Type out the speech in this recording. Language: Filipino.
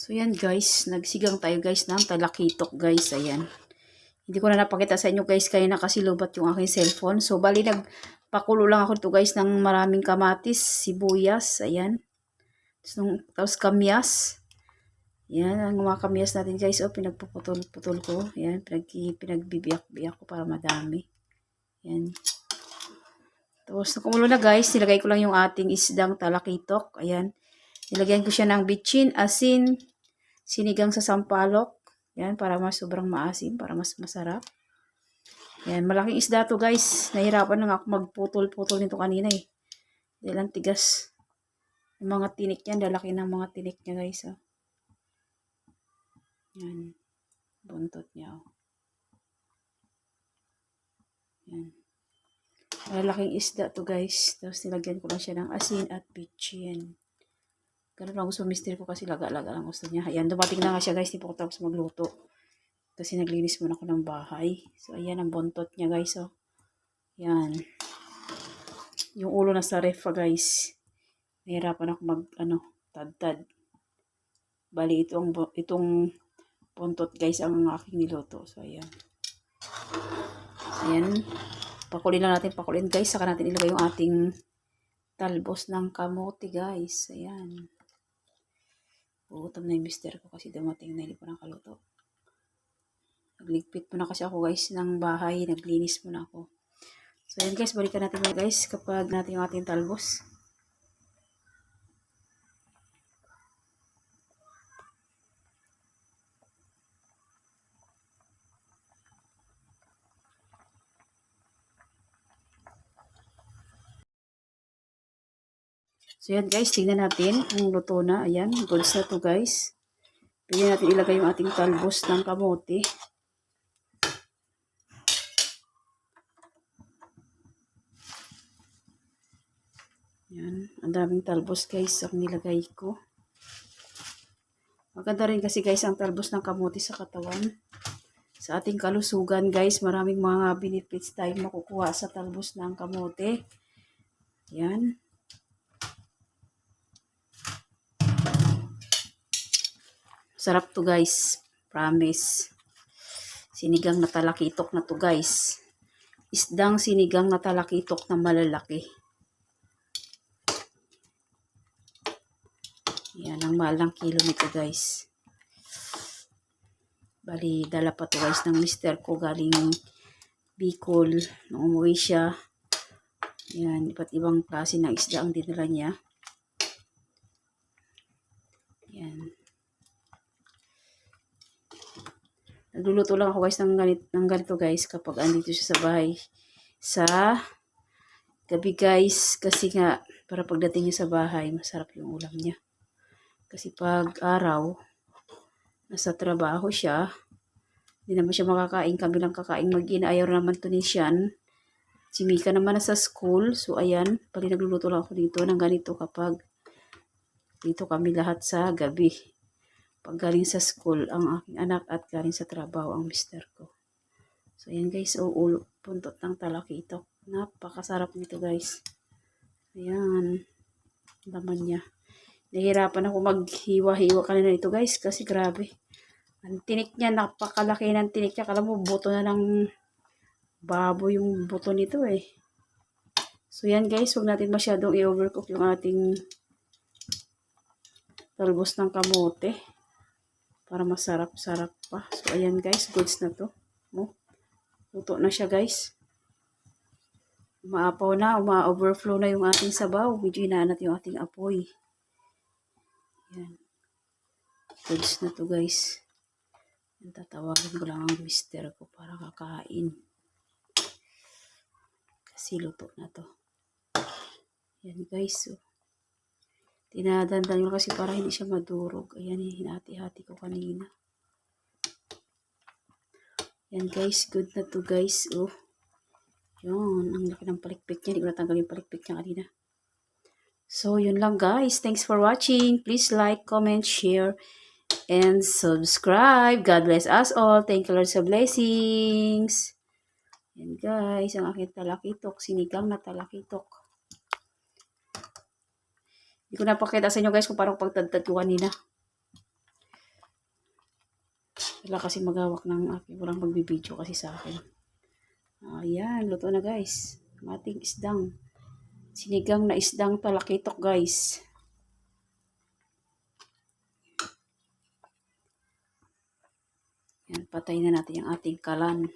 So yan guys, nagsigang tayo guys ng talakitok guys. Ayan. Hindi ko na napakita sa inyo guys kanina kasi lobat yung aking cellphone. So bali nagpakulo lang ako ito guys ng maraming kamatis, sibuyas. Ayan. Tapos kamyas. Ayan, ang mga kamyas natin guys. O, pinagpuputol-putol ko. Ayan, pinagbibiyak-biyak ko para madami. Ayan. Tapos kumulo na guys, nilagay ko lang yung ating isdang talakitok. Ayan. Nilagyan ko siya ng bitchin, asin, sinigang sa sampalok. Yan, para mas sobrang maasim, para mas masarap. Yan, malaking isda to guys. Nahirapan na nga ako magputol-putol nito kanina eh. Dahil ang tigas. Yung mga tinik niyan, lalaki ng mga tinik niya guys. Oh. Yan, buntot niya. Oh. Yan. Malaking isda to guys. Tapos nilagyan ko lang siya ng asin at bitchin. Ganun lang gusto mister ko kasi laga-laga lang gusto niya. Ayan, dumating na nga siya guys. Di po ko tapos magluto. Kasi naglinis muna ako ng bahay. So, ayan ang buntot niya guys. Oh. Ayan. Yung ulo na sa ref guys. Nahirapan ako tad-tad. Bali, itong buntot guys ang aking niluto. So, ayan. Ayan. Pakulin lang natin. Pakulin guys. Saka natin ilagay yung ating talbos ng kamote guys. Ayan. Gutom na yung mister ko kasi dumating na hindi pa nakaluto. Nagligpit muna kasi ako guys ng bahay. Naglinis muna ako. So yan guys, balikan natin guys kapag natin yung ating talbos. So yan guys, tingnan natin kung luto na. Ayan, goods na to guys. Pwede natin ilagay yung ating talbos ng kamote. Yan, ang daming talbos guys ang nilagay ko. Maganda rin kasi guys ang talbos ng kamote sa katawan. Sa ating kalusugan guys, maraming mga benefits tayong makukuha sa talbos ng kamote. Yan. Sarap to guys. Promise. Sinigang na talakitok na to guys. Isdang sinigang na talakitok na malalaki. Yan ang mahal ng kilo nito guys. Bali, dala pa to guys ng mister ko galing Bicol. Nung umuwi siya. Yan, iba't ibang klase ng isda ang dinala niya. Yan. Nagluluto lang ako guys ng ganito guys kapag andito siya sa bahay. Sa gabi guys kasi nga para pagdating niya sa bahay masarap yung ulam niya. Kasi pag araw nasa trabaho siya, hindi naman siya makakain, kami lang kakain mag-ina. Ayaw naman to ni Sian. Si Mika naman nasa school. So ayan, pali nagluluto lang ako dito ng ganito kapag dito kami lahat sa gabi. Pag galing sa school ang aking anak at galing sa trabaho ang mister ko. So ayan guys, puntot ng talakitok. Napakasarap nito guys. Ayan, laman niya. Nahirapan ako maghiwa-hiwa kanina ito guys kasi grabe. Ang tinik niya, napakalaki ng tinik niya. Kala mo buto na ng baboy yung buto nito eh. So yan guys, huwag natin masyadong i-overcook yung ating talbos ng kamote. Para masarap-sarap pa. So, ayan guys. Goods na to. Oh, luto na siya guys. Umaapaw na. Uma-overflow na yung ating sabaw. Medyo inaanat yung ating apoy. Ayan. Goods na to guys. Tatawagin ko lang ang mister ko para kakain. Kasi luto na to. Ayan guys. So, tinadandan ko kasi para hindi siya madurog. Ayan, hinati-hati ko kanina. Yan guys, good na to guys. Oh. Yun, ang laki ng palikpik niya. Hindi ko natanggal yung palikpik niya kanina. So, yun lang guys. Thanks for watching. Please like, comment, share, and subscribe. God bless us all. Thank you Lord sa blessings. Yan guys, ang aking talakitok. Sinigang na talakitok. Hindi ko napakita sa inyo guys kung parang pagtadtad ko kanina. Wala kasi maghawak ng aking, walang magbibideo kasi sa akin. Ayan, luto na guys. Ang ating isdang. Sinigang na isdang talakitok guys. Yan, patay na natin yung ating kalan.